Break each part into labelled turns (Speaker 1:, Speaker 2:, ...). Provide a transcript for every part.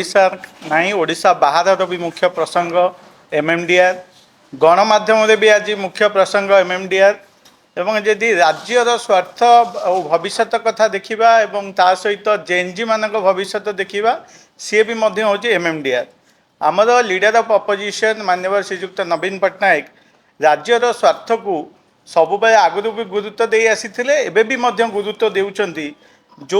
Speaker 1: ओडिशा नहीं ओडिशा बाहर भी मुख्य प्रसंग एमएमडीआर गणमाध्यम भी आज मुख्य प्रसंग एमएमडीआर एवं जदि राज्यर स्वार्थ और भविष्य कथा देखा एवं ता सहित जेएनजी मान भविष्य देखा सी भी हूँ एमएमडीआर आमर लीडर ऑफ अपोजिशन माननीय श्रीजुक्त नवीन पट्टनायक राज्यर स्वार्थ को सबुबले आगु भी गुरुत्व दे आसी गुरुत्व देउछंती जो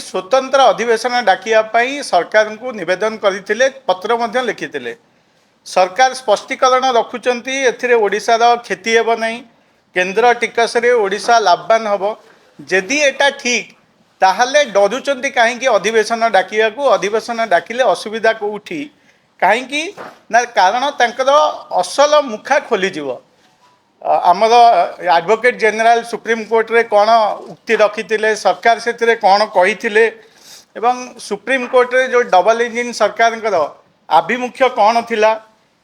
Speaker 1: स्वतंत्र अधिवेशन डाकियापाई सरकार को निवेदन करते पत्र लिखिते सरकार स्पष्टीकरण रखुंट एशार क्षति हेब नहीं केन्द्र टिकस ओडिशा लाभवान हम जदि एटा ठीक ताहले डरुंच कहीं अधिवेशन डाकिया अधिवेशन डाकिले असुविधा कौटी कहीं ना कारण तांकर असल मुखा खोलीज आमर एडवोकेट जनरल सुप्रीम कोर्ट रे कौन उक्ति रखी सरकार से कौन कही सुप्रीम कोर्ट रे जो डबल इंजिन सरकार आभिमुख्य कौन थिला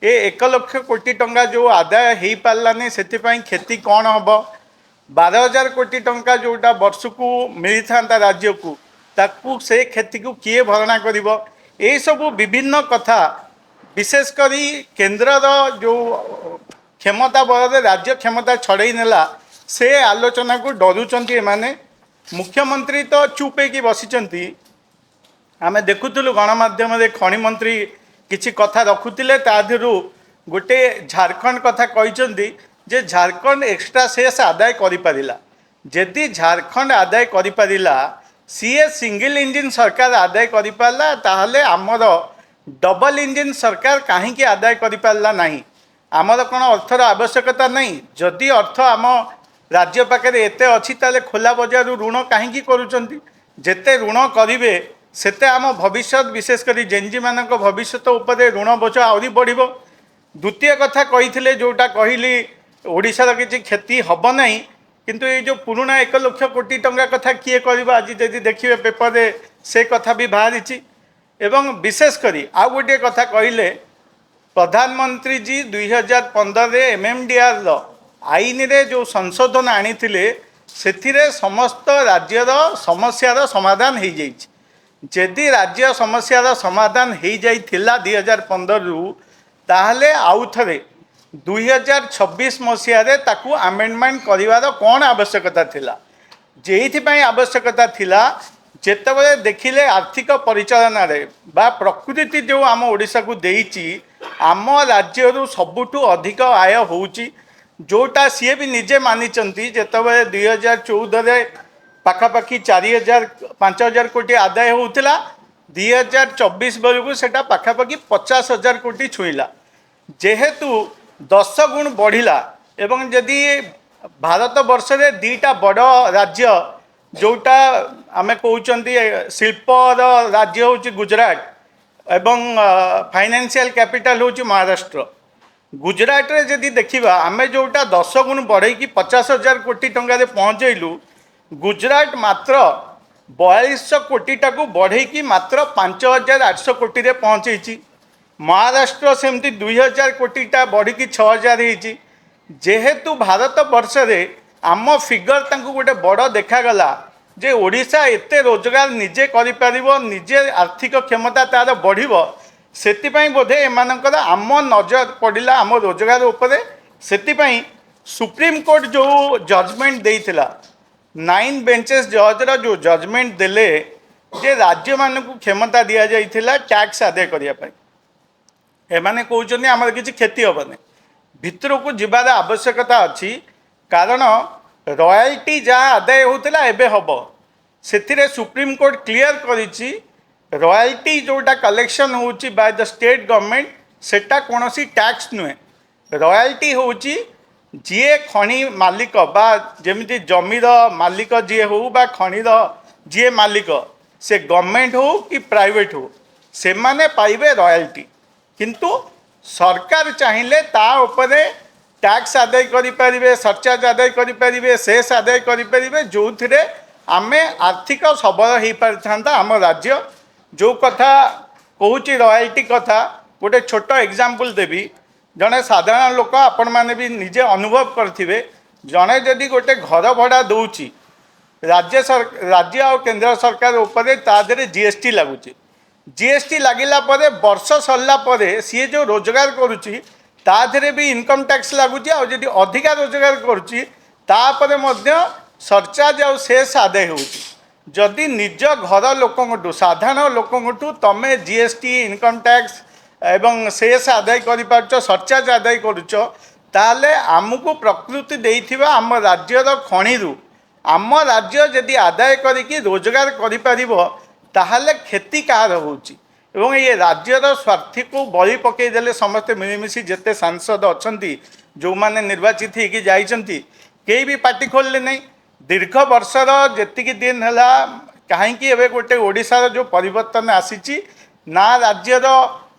Speaker 1: ए 1 लाख कोटी टंका जो आदाय हो पारानी से क्षति कौन हम 12,000 कोटी टंका जोटा वर्ष को मिली था राज्य को ताकू से क्षति को किए भरणा कर सबू विभिन्न कथा विशेषकर केन्द्र जो क्षमता बल राज्य क्षमता छड़ई नेला से आलोचना को डरुंच एमाने मुख्यमंत्री तो चुप होगी बसी आम देखुलु गणमाध्यम खनि मंत्री किसी कथा रखुले गोटे झारखंड कथा कहते जे झारखंड एक्सट्रा सेस आदाय करिपारिला जदि झारखंड आदाय करिपारिला सीए सिंगल इंजिन सरकार आदाय करिपारला ताहले आमर डबल इंजिन सरकार कहीं आदाय करिपारला नहीं आमर कौन अर्थर आवश्यकता नहीं जदि अर्थ आम राज्य पाखे एत अच्छी ताले खोला बजार ऋण कहीं करुँच जेते ऋण करेंगे सेते आम भविष्य विशेषकर जेएनजी मान भविष्य उपरे ऋण बोझ आहरी बढ़ द्वितीय कथा कही जोटा कहली ओडिशार किसी क्षति हम ना किंतु ये जो पुराना 1 लाख कोटी टंका कथा किए कर आज जब देखिए पेपर से कथा भी बाहरी एवं विशेषकर आउ गोटे कथा कहले प्रधानमंत्री जी 2015 एमएमडीआर आईन रे जो संशोधन आनी से समस्त राज्यर समस्यार समाधान हो जाइए जदि राज्य समस्यार समाधान हो जाइथिला 2015 रु ताहले आउ थे 2026 मसीह ताकू आमेंडमेंट कर कौन आवश्यकता थिला जेइथिपाई आवश्यकता थिला जेतेबेले देखिले आर्थिक परिचालन बा प्रकृति जो आम ओडिशा को देइची आम राज्य सबुठु अधिक आय होउची जोटा सी भी निजे मानिचंती जेतेबेले 2014 पाखापाखि 5,000 कोटी आदाय होउथिला 2024 बेलू से पाखापाखि 50,000 कोटी छुईला जेहेतु 10 गुण बढ़िला एवं जदि भारत वर्ष रे दीटा बड़ राज्य जोटा आमे कहउचंती शिल्पर राज्य होची गुजरात एवं फाइनेंशियल कैपिटल होची महाराष्ट्र गुजरात रे जदि देखिबा आमे जोटा 10 गुण बढ़ई कि 50,000 कोटी टंका रे पहुँचेलु गुजरात मात्र 4200 कोटी टाकू बढ़ई कि मात्र 5,800 कोटी रे पहुँची महाराष्ट्र सेमती 2,000 कोटी टा बढ़ी कि 6,000 होती जेहेतु भारत वर्ष रे आम फिगर तांकु गोटे बड़ देखागला जे ओडिशा एते रोजगार निजे करिपारिबो निजे आर्थिक क्षमता तार बढ़िबो सेतिपई बोधे एमानकर आम नजर पड़िला आम रोजगार उपरे सेतिपई सुप्रीम कोर्ट जो जजमेंट देइथिला 9 बेंचेस जजर जो जजमेंट देले जे राज्य मानकु क्षमता दिया जाइथिला टैक्स आदाय करिया पई एमाने कहउचनी आमर किछि क्षति हेबनी भितर को जीवार आवश्यकता अच्छी कारण रॉयल्टी जहाँ आदाय होता एबे हम से सुप्रीम कोर्ट क्लियर करिछि रॉयल्टी जोटा कलेक्शन होची बाय द स्टेट गवर्नमेंट सेटा कोनोसी टैक्स नुहे रॉयल्टी होची जीए खनि मालिक बा जेमिति जमीर मालिक जीए हो बा खनिर जीए मालिक से गवर्नमेंट हो कि प्राइवेट हो से माने पाइबे रॉयल्टी किंतु सरकार चाहिए ता उपरे टैक्स आदाय करें सरचार्ज आदाय करें सेस आदाय करें जो थे आमे आर्थिक सबल हो पारि था आम राज्य जो कथा कहूँ रॉयल्टी कथा गोटे छोट एग्जांपल देवी जड़े साधारण लोक आपण मैंने भी निजे अनुभव करेंगे जड़े जदि गोटे घर भड़ा दौची राज्य और केंद्र सरकार उपरे ता देहरे जीएसटी लगुच जीएसटी लगिला परे वर्ष सरला परे सी जो रोजगार करुच्ची ताधे भी इनकम टैक्स लगुच आदि अधिका रोजगार करुच्ची तापर सरचार्ज आ शेष आदाय होदी निज घर लोक साधारण लोक तमें जीएसटी इनकम टैक्स एवं शेष आदाय कर सरचार्ज आदाय करुच ताले आमको प्रकृति देइथिबा आम राज्यर खणी आम राज्य जदि आदाय करिकी रोजगार करिपारिबो ताहले खेती कार होउची एवं ये राज्यर स्वार्थी को बलि पकईदेले समस्ते मिलमिशि जेते सांसद अच्छी जो मैंने निर्वाचित होगी जाइछंती कई भी पार्टी खोलले नहीं दीर्घ वर्षर जेतिकी दिन है कहीं गोटे ओडिशार जो परिवर्तन आसी ना राज्यर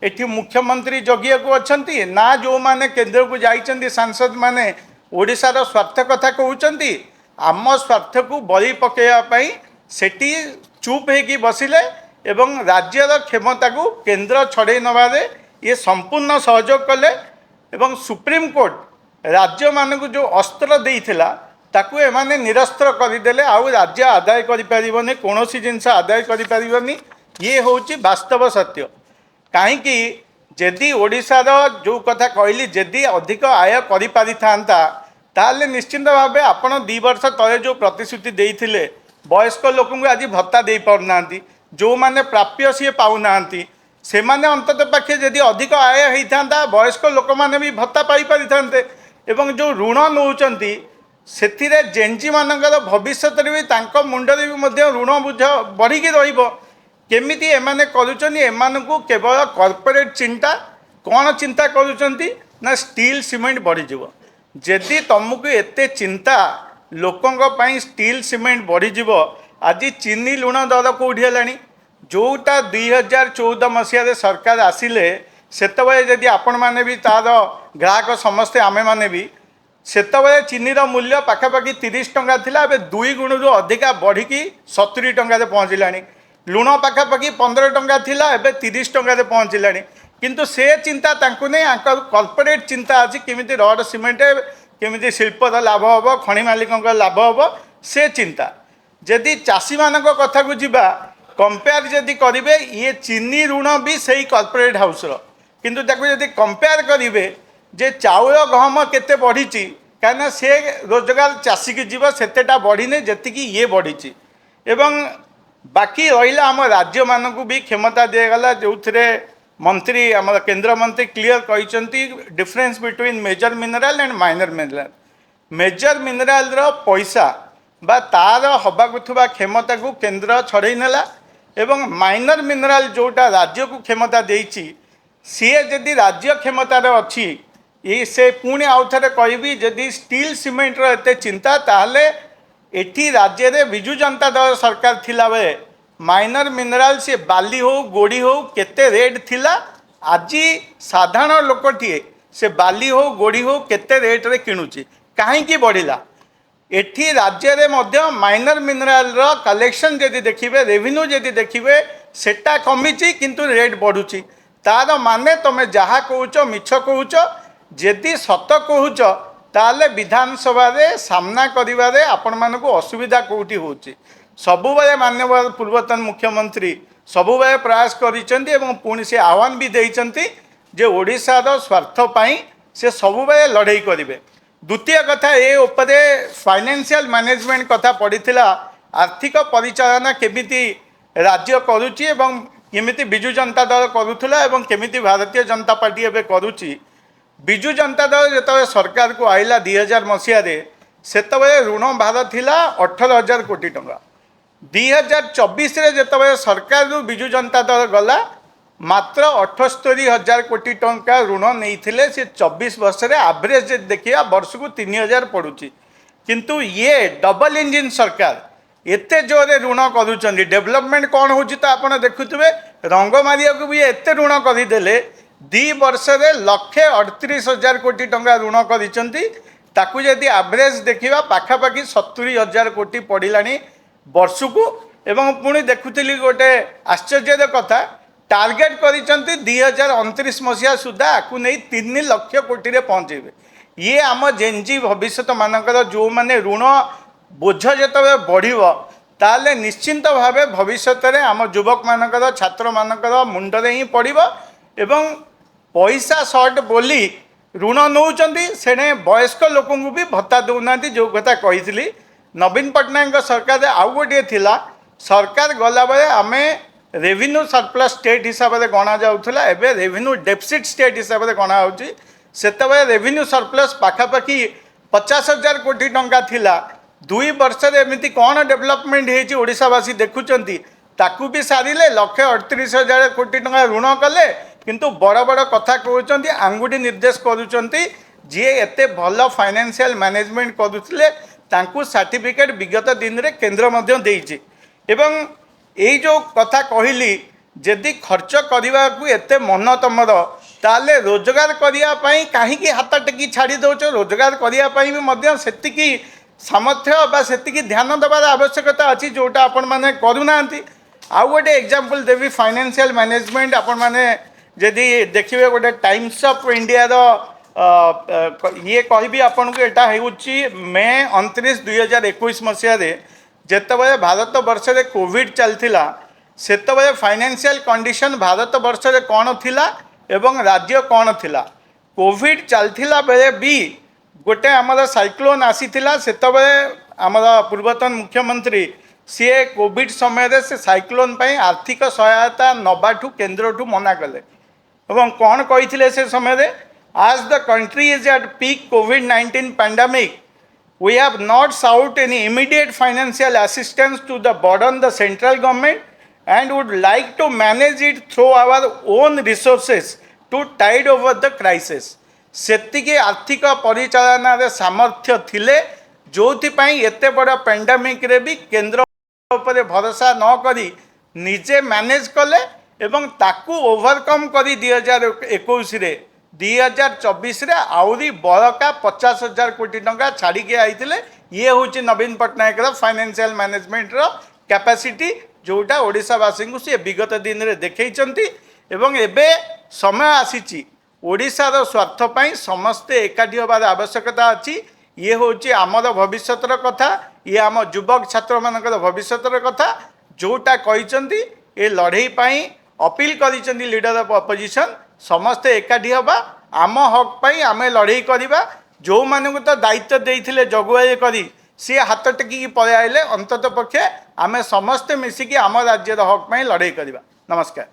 Speaker 1: एठी मुख्यमंत्री जगिया को अच्छी ना जो माने केंद्र को जाइछंती सांसद माने ओडिशार स्वार्थ कथा कहउछंती आम स्वार्थ को बलि पकईवाई सेठी चुप होगी बसिले एवं राज्यर क्षमता को केंद्र छड़े नबारे ये संपूर्ण सहयोग कले एवं सुप्रीम कोर्ट राज्य मान को जो अस्त्र देइथिला ताकू एमाने निरस्त्र करदेले आउ राज्य आदाय करिपारिबनी कोनोसी जिनस आदाय करिपारिबनी ये होची वास्तव सत्य कहीं जदि ओडिशार जो कथा कहली जदि अधिक आय करि ताले निश्चित भाव आपण 2 वर्ष तले जो प्रतिश्रुति देइथिले वयस्क लोक आज भत्ता दे पाना जो मैंने प्राप्य सी पाऊना से माने अंतत पाखे जदि अधिक आय होता वयस्क लोक मैंने भी भत्ता पाई पारि थांते एवं जो ऋण नौचंती से जेनजी मानकर भविष्य भी तांको मुंडरे भी मध्य ऋण बुझ बढ़िकी रहिबो केमिति एमाने करूचंती एमानकु केवल कॉर्पोरेट चिंता कौन चिंता करूचंती ना स्टील सीमेंट बढ़ीजिवो जदि तुमको एते चिंता लोकों पाई स्टील सीमेंट बढ़ीज आज चीनी लुण दर कौटी है जोटा 2014 मसीह सरकार आसिले सेतबे जदि आपण माने भी तार ग्राहक समस्ते आमे माने भी सेतबे चीनी मूल्य पाखापाखि 30 टंका थिला एबे 2 गुण रु अधिका बढ़िकी 70 टंका रे पहुँचलानी लुण पाखापाखि 15 टंका थिला एबे 30 टंका रे पहुँचलानी किंतु से चिंता तांकु नै आंकर कॉर्पोरेट चिंता अछि केमिति रड सीमेंट केमिति शिल्पर लाभ हम खनि मालिकों लाभ हम से चिंता जदि चाषी मान कथा को जीवा कंपेयर जदि करेंगे ये चीनी ऋण भी सही कॉर्पोरेट हाउस किंतु ताको जदि कंपेयर करेंगे जे चाउल गहम केते बढ़ी कहीं से रोजगार चाषी की जीव सेतेटा बढ़ी जी ये बढ़ी एवं बाकी रहा आम राज्य मानक भी क्षमता दिगला जो मंत्री आम केंद्र मंत्री क्लियर कहते difference between major mineral and minor mineral major mineral पैसा बा तार हवाक क्षमता को केंद्र छड़े नेला एवं माइनर मिनराल जोटा राज्य को क्षमता देइछि सी जदि राज्य क्षमतार अच्छी ये से पुणी आउ थे कहि जदि स्टील सीमेंट एते चिंता ताहले एठी राज्य रे बिजु जनता दल सरकार थिला बेले माइनर मिनराल से बाली हो गोड़ी हो केते रेट थिला आज साधारण लोकटीए से बाली हो गोड़ी हो केते रेट रे किणुची कहीं बढ़िला एठी राज्य रे मध्य माइनर मिनराल रो कलेक्शन जदि देखिबे रेवेन्यू जदि देखिबे सेटा कमिची किंतु रेट बढ़ुची तार माने तमे जहा कहूच मिछ कहूच जदि सत कहूच ताले विधानसभा रे सामना करिवारे आपण मानको असुविधा कोठी होची सबुबले माननीय पूर्वतन मुख्यमंत्री सबुबले प्रयास करिसेंती एवं पुणी से आह्वान भी देइसेंती जे ओडिशार स्वार्थ पाई से सबुबले लड़ाई करिवे। द्वितीय कथा ये उपरे फाइनेंशियल मैनेजमेंट कथा पड़ीथिला आर्थिक परिचालना केमिति राज्य करुची एवं केमिति बिजु जनता दल करुथुला एवं केमिति भारतीय जनता पार्टी एबे करुची। बिजु जनता दल जेतबे सरकार को आइला 2000 मसीह सेतबे ऋण भार थिला 18,000 कोटी टंका 2024 रे जेतबे सरकार रु बिजु जनता दल गला मात्र 78,000 कोटी टंका ऋण नहीं से 24 वर्ष रे एवरेज देखिए वर्ष को 3,000 पड़ुची किंतु ये डबल इंजिन सरकार एते जोरे ऋण करूँ डेवलपमेंट कौन हो तो आप देखुए रंग मारिया को भी एते ऋण करदेले 2 वर्ष रे 1,38,000 कोटी टंका ऋण करताकू जदि एवरेज देखा पाखापाखि 70,000 कोटी पड़ानी वर्ष को एवं पुणी देखुली गोटे आश्चर्य कथा टार्गेट करिसेंती 2029 मसीहा सुधा आपको नहीं 3 लाख कोटी रे पहुँचेबे। ये आम जेनजी भविष्य मानकर जो माने ऋण बोझ जिते बढ़ ताले निश्चिंत भावे भविष्य में आम युवक मानकर छात्र मानकर मुंडरे ही पड़ो एवं पैसा सर्ट बोली ऋण नौकरी से वयस्क लोक भी भत्ता दौना जो कथा कही नवीन पट्टनायक सरकार आउ गोटे थिला सरकार गला बेले आम रेवेन्यू सरप्लस स्टेट हिसाब से गणा जाऊला एवं रेवेन्यू डेफिसिट स्टेट हिसाब से गणा होते रेवेन्यू सरप्लस पाखापाखि 50,000 कोटी टंका थिला 2 वर्ष एमती कौन डेवलपमेंट होती ओडावासी देखुंट ताकू भी सारे 1,38,000 कोटी टंका ऋण कले किंतु बड़ बड़ कथा कहते आंगुठी निर्देश करुँच जी एते भल फाइनेंशियल मैनेजमेंट करुले सर्टिफिकेट विगत दिन में केन्द्र एवं यही जो कथा कहली जदि खर्च करने को एते मन तुमर ताले रोजगार करने कहीं हाथ टेकी छाड़ी दौच रोजगार करने से सामर्थ्य बा से ध्यान देवार आवश्यकता अच्छी जोटा आपण मैंने करूना आउ गोटे एग्जांपल देवी फाइनेंशियल मैनेजमेंट आपण मैंने जदि देखिए गोटे टाइम्स ऑफ इंडिया ये कहबी आपन को एटा हेउची मे 29/2021 मसीह जेतबे भारत वर्ष रे कोविड चलथिला सेतबे फाइनेंशियल कंडीशन भारत वर्ष रे कौन थिला एवं राज्य कौन थिला कोविड चलथिला बेले भी गोटे आमर साइक्लोन आसीथिला सेतबे आमर पूर्वतन मुख्यमंत्री सी कोविड समय से साइक्लोन पई आर्थिक सहायता नबाठू केन्द्रठू मना कले एवं कौन कही से समय as the country is at peak COVID-19 pandemic, we have not sought any immediate financial assistance to burden the central government and would like to manage it through our own resources to tide over the crisis. सेतिके आर्थिक परिचालना रे सामर्थ्य थिले जोथिपाई एते बड़ा pandemic रे भी केंद्र ऊपर भरोसा न करी निजे मैनेज कले एवं ताकू ओवरकम करी 2021 रे 2024 रे आउरी बड़का 50,000 कोटी टंका छाड़ी के आईते ये हूँ नवीन पट्टनायक फाइनेंशियल मैनेजमेंट कैपेसिटी जोटा ओडिशावासी को सी विगत दिन में देखते एवं एबे समय आसी ओडिशार स्वार्थपाई समस्ते एकाठी होबार आवश्यकता अच्छी ये हूँ आमर भविष्यतर कथा ये आम युवक छात्र मानकर भविष्यतर कथा जोटा कहते ये लड़ई पाई अपील कर लीडर ऑफ अपोजिशन समस्ते एकाठी हवा आम हक पाई आमे लड़ई करवा जो मानू तो दायित्व देइथिले जगुआई करी सी हाथ टेकी पलि आइले अंतत पक्षे आमे समस्ते मिसिकी आम राज्यर हक पाई लड़ई करवा। नमस्कार।